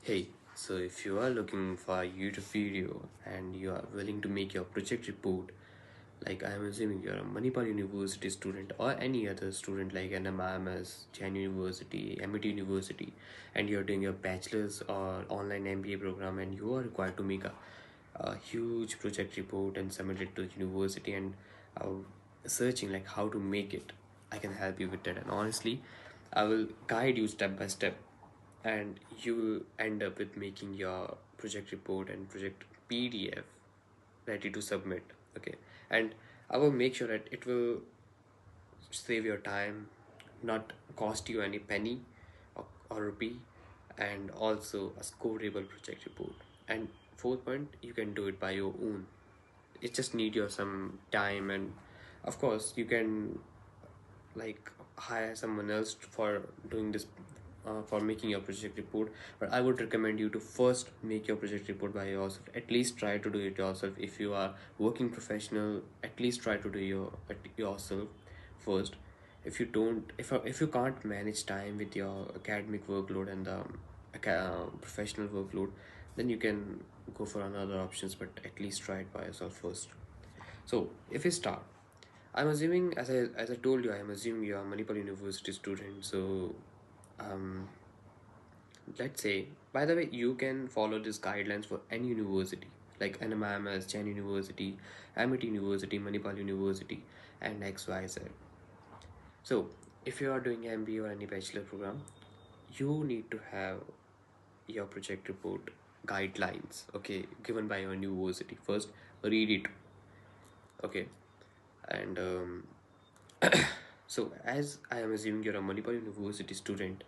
Hey, so if you are looking for a YouTube video and you are willing to make your project report, like I'm assuming you're a Manipal University student or any other student like NMIMS, Jan University, MIT University, and you're doing your bachelor's or online MBA program and you are required to make a huge project report and submit it to the university and uh, searching like how to make it, I can help you with that. And honestly, I will guide you step by step and you will end up with making your project report and project PDF ready to submit. Okay, and I will make sure that it will save your time, not cost you any penny or rupee, and also a scoreable project report. And fourth point, you can do it by your own. It just need your some time, and of course you can like hire someone else for doing this, for making your project report. But I would recommend you to first make your project report by yourself. At least try to do it yourself. If you are working professional, at least try to do yourself first. If you don't, if you can't manage time with your academic workload and the professional workload, then you can go for another options, but at least try it by yourself first. So if we start, I'm assuming, as I told you, I'm assuming you're a Manipal University student. So, um, let's say, by the way, you can follow these guidelines for any university, like NMIMS, Jan University, AMITY University, Manipal University, and XYZ. So, if you are doing MBA or any bachelor program, you need to have your project report guidelines, okay, given by your university. First, read it, okay, and so, as I am assuming you're a Manipal University student,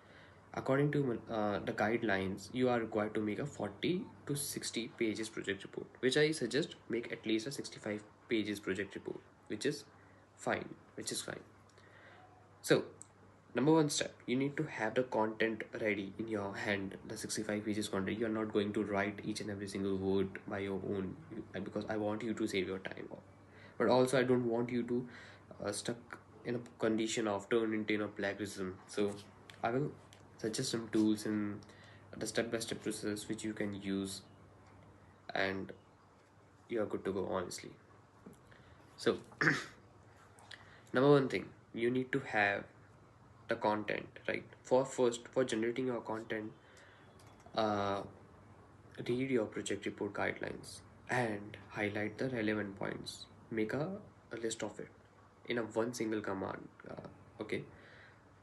according to the guidelines, you are required to make a 40 to 60 pages project report, which I suggest make at least a 65 pages project report, which is fine, which is fine. So, number one step, you need to have the content ready in your hand, the 65 pages content. You are not going to write each and every single word by your own, because I want you to save your time. But also, I don't want you to stuck in a condition of turn into plagiarism. So, I will suggest some tools in the step-by-step process which you can use, and you are good to go, honestly. So, number one thing, you need to have the content, right? For generating your content, uh, read your project report guidelines and highlight the relevant points. Make a list of it in a one single command. Okay,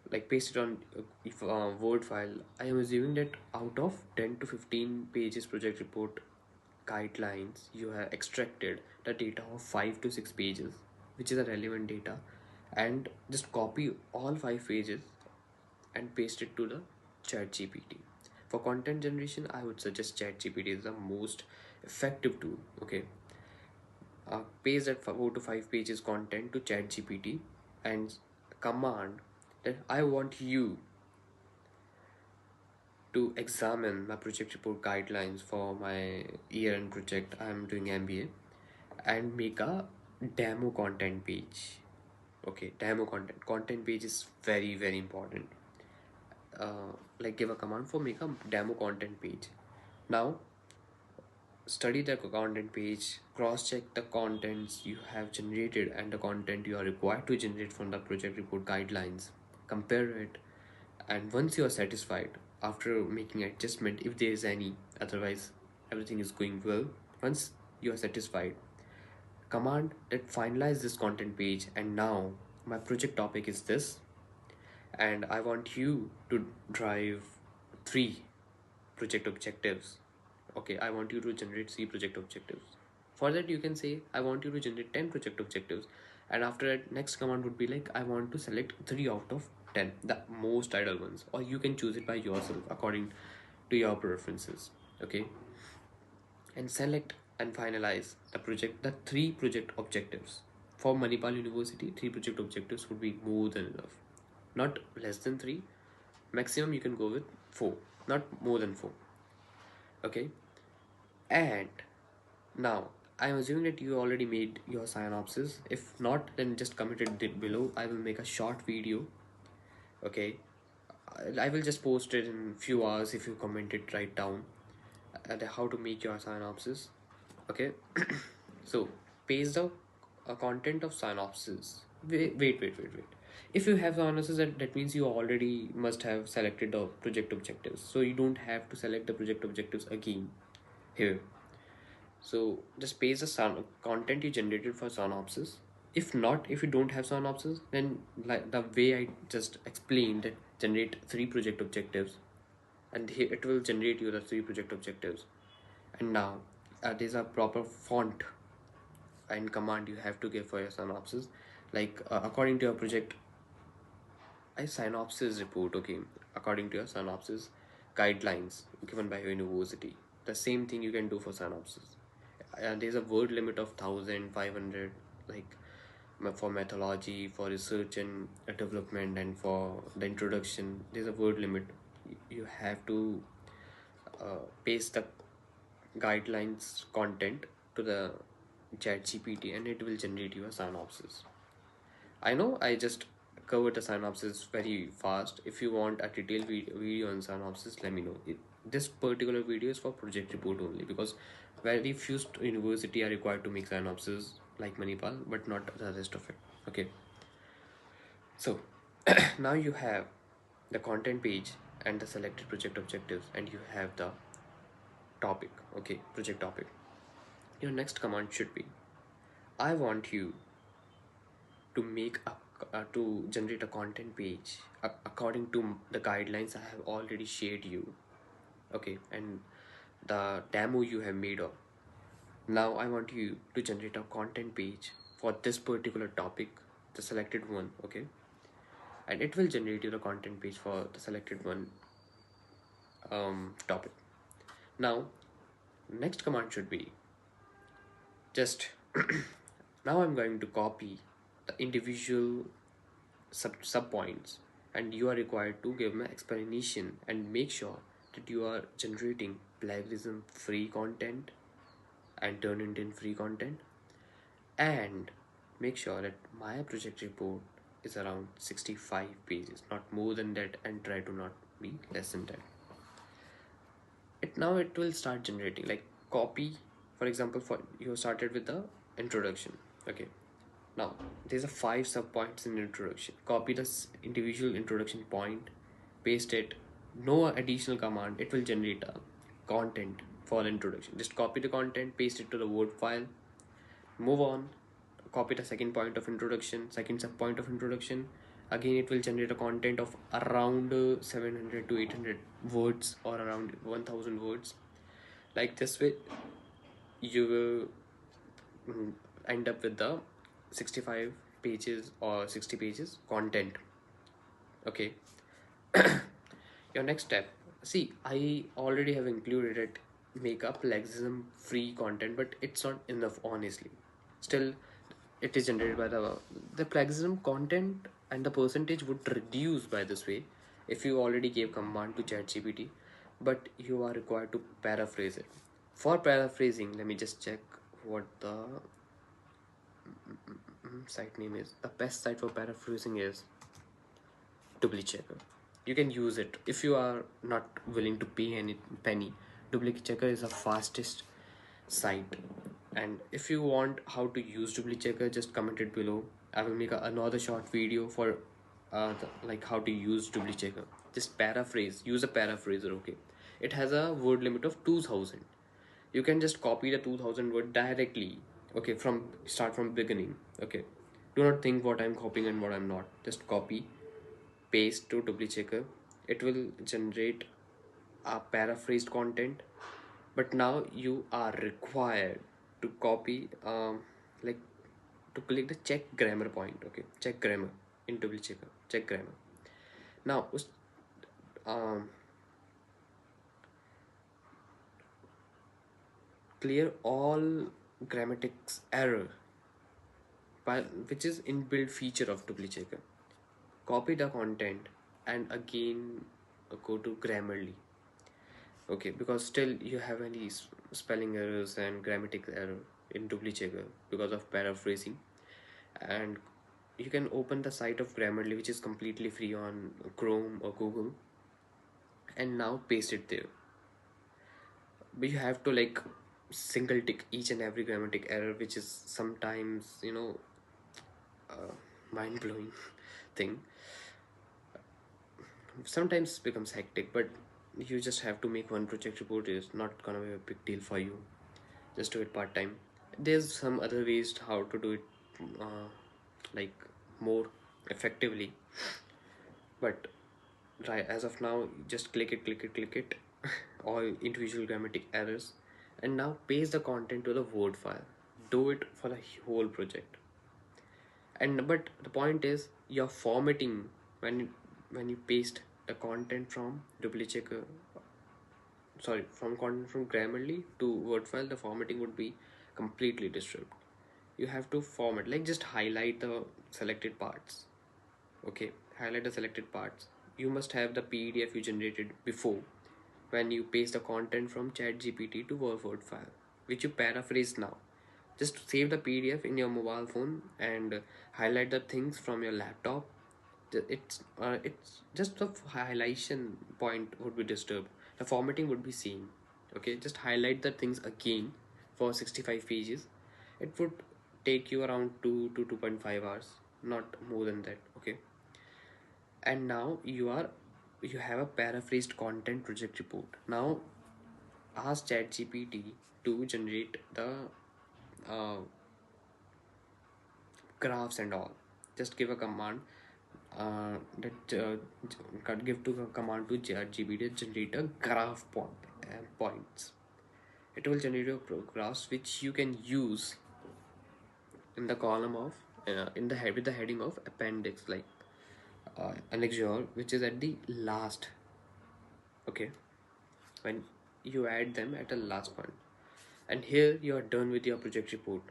like paste it on if Word file. I am assuming that out of 10 to 15 pages project report guidelines, you have extracted the data of 5 to 6 pages, which is a relevant data, and just copy all 5 pages and paste it to the ChatGPT. For content generation, I would suggest ChatGPT is the most effective tool. Okay, paste that 4 to 5 pages content to ChatGPT and command that I want you to examine my project report guidelines for my year-end project. I'm doing MBA, and make a demo content page. Okay, demo content page is very important. Like give a command for make a demo content page. Now study the content page, cross check the contents you have generated and the content you are required to generate from the project report guidelines, compare it, and once you are satisfied, after making adjustment if there is any, otherwise everything is going well, once you are satisfied, command that finalize this content page, and now my project topic is this, and I want you to drive 3 project objectives. Okay, I want you to generate 3 project objectives. For that, you can say I want you to generate 10 project objectives, and after that, next command would be like I want to select 3 out of 10, the most ideal ones, or you can choose it by yourself according to your preferences. Okay, and select and finalize the 3 project objectives. For Manipal University, 3 project objectives would be more than enough, not less than 3. Maximum you can go with 4, not more than 4. Okay, and now I'm assuming that you already made your synopsis. If not, then just comment it below. I will make a short video. Okay, I will just post it in few hours if you comment it right down, how to make your synopsis. Okay. So paste the content of synopsis. Wait. If you have synopsis, that means you already must have selected the project objectives, so you don't have to select the project objectives again here. So just paste the content you generated for synopsis. If not, if you don't have synopsis, then like the way I just explained, that generate three project objectives, and here it will generate you the three project objectives. And now there's a proper font and command you have to give for your synopsis, like according to your project a synopsis report. Okay, according to your synopsis guidelines given by your university, the same thing you can do for synopsis. There's a word limit of 1500, like for methodology, for research and development, and for the introduction there's a word limit. You have to paste the guidelines content to the ChatGPT and it will generate you a synopsis. I know I just covered the synopsis very fast. If you want a detailed video on synopsis, let me know. This particular video is for project report only, because very few university are required to make synopsis like Manipal, but not the rest of it. Okay. So now you have the content page and the selected project objectives, and you have the topic. Okay, project topic. Your next command should be, I want you to make a to generate a content page according to the guidelines I have already shared you. Okay, and the demo you have made of. Now I want you to generate a content page for this particular topic, the selected one. Okay, and it will generate you the content page for the selected one topic. Now next command should be just now I'm going to copy the individual sub points, and you are required to give my explanation and make sure that you are generating plagiarism free content and turn it in free content, and make sure that my project report is around 65 pages, not more than that, and try to not be less than that. Now it will start generating, like copy, for example, for you started with the introduction. Okay, now there's a 5 sub points in introduction. Copy this individual introduction point, paste it, no additional command, it will generate a content for introduction. Just copy the content, paste it to the Word file, move on, copy the second point of introduction, second sub point of introduction. Again, it will generate a content of around 700 to 800 words, or around 1000 words. Like this way, you will end up with the 65 pages or 60 pages content. Okay. Your next step, see, I already have included it, make up plagiarism free content, but it's not enough, honestly. Still, it is generated by the plagiarism content, and the percentage would reduce by this way if you already gave command to ChatGPT, but you are required to paraphrase it. For paraphrasing, let me just check what the site name is. The best site for paraphrasing is Checker. You can use it if you are not willing to pay any penny. Checker is the fastest site, and if you want how to use Checker, just comment it below. I will make another short video for like how to use Checker. Just paraphrase, use a paraphraser. Okay, it has a word limit of 2000. You can just copy the 2000 word directly. Okay, from start from beginning. Okay, do not think what I'm copying and what I'm not. Just copy, paste to Checker. It will generate a paraphrased content, but now you are required to copy like to click the check grammar point. Okay, check grammar in Checker, check grammar. Now um, clear all grammatics error, which is inbuilt feature of Checker. Copy the content and again go to Grammarly. Okay, because still you have any spelling errors and grammatical error in Checker because of paraphrasing, and you can open the site of Grammarly, which is completely free on Chrome or Google, and now paste it there. But you have to like single tick each and every grammatic error, which is sometimes, mind-blowing thing. Sometimes becomes hectic, but you just have to make one project report. Is not gonna be a big deal for you. Just do it part-time. There's some other ways how to do it, like more effectively, but right as of now, just click it all individual grammatic errors, and now paste the content to the Word file. Do it for the whole project. And but the point is, you're formatting when you paste the content from duplicate sorry, from content from Grammarly to Word file, the formatting would be completely disturbed. You have to format, like just highlight the selected parts. Okay, highlight the selected parts. You must have the PDF you generated before when you paste the content from ChatGPT to Word file, which you paraphrase now. Just save the PDF in your mobile phone and highlight the things from your laptop. It's just the highlightation point would be disturbed. The formatting would be seen. Okay, just highlight the things again for 65 pages. It would take you around 2 to 2.5 hours, not more than that. Okay, and now you have a paraphrased content project report. Now ask ChatGPT to generate the uh, graphs and all. Just give a command, give to a command to ChatGPT to generate a points. It will generate a graphs which you can use in the column of in the head with the heading of appendix, like annexure, which is at the last. Okay, when you add them at the last point, and here you are done with your project report.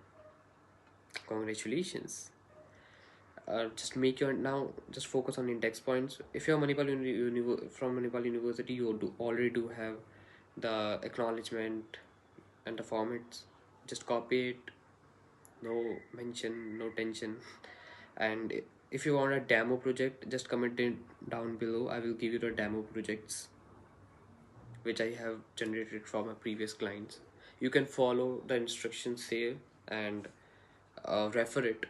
Congratulations. Just make your now just focus on index points. If you're from Manipal University, you already do have the acknowledgement and the formats. Just copy it, no mention, no tension. And if you want a demo project, just comment it down below. I will give you the demo projects which I have generated from my previous clients. You can follow the instructions here and refer it.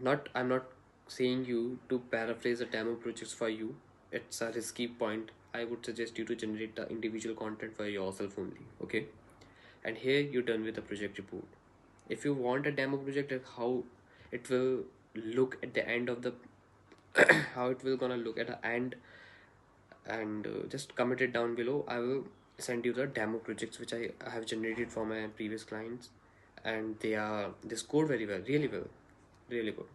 Not I'm not saying you to paraphrase the demo projects for you. It's a risky point. I would suggest you to generate the individual content for yourself only. Okay, and here you're done with the project report. If you want a demo project, like how it will look at the end of the how it will gonna look at the end, and just comment it down below. I will send you the demo projects which I have generated for my previous clients, and they score very well, really well, really good.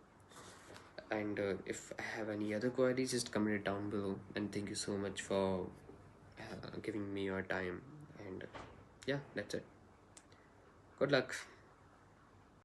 And if I have any other queries, just comment it down below. And thank you so much for giving me your time. And yeah, that's it. Good luck.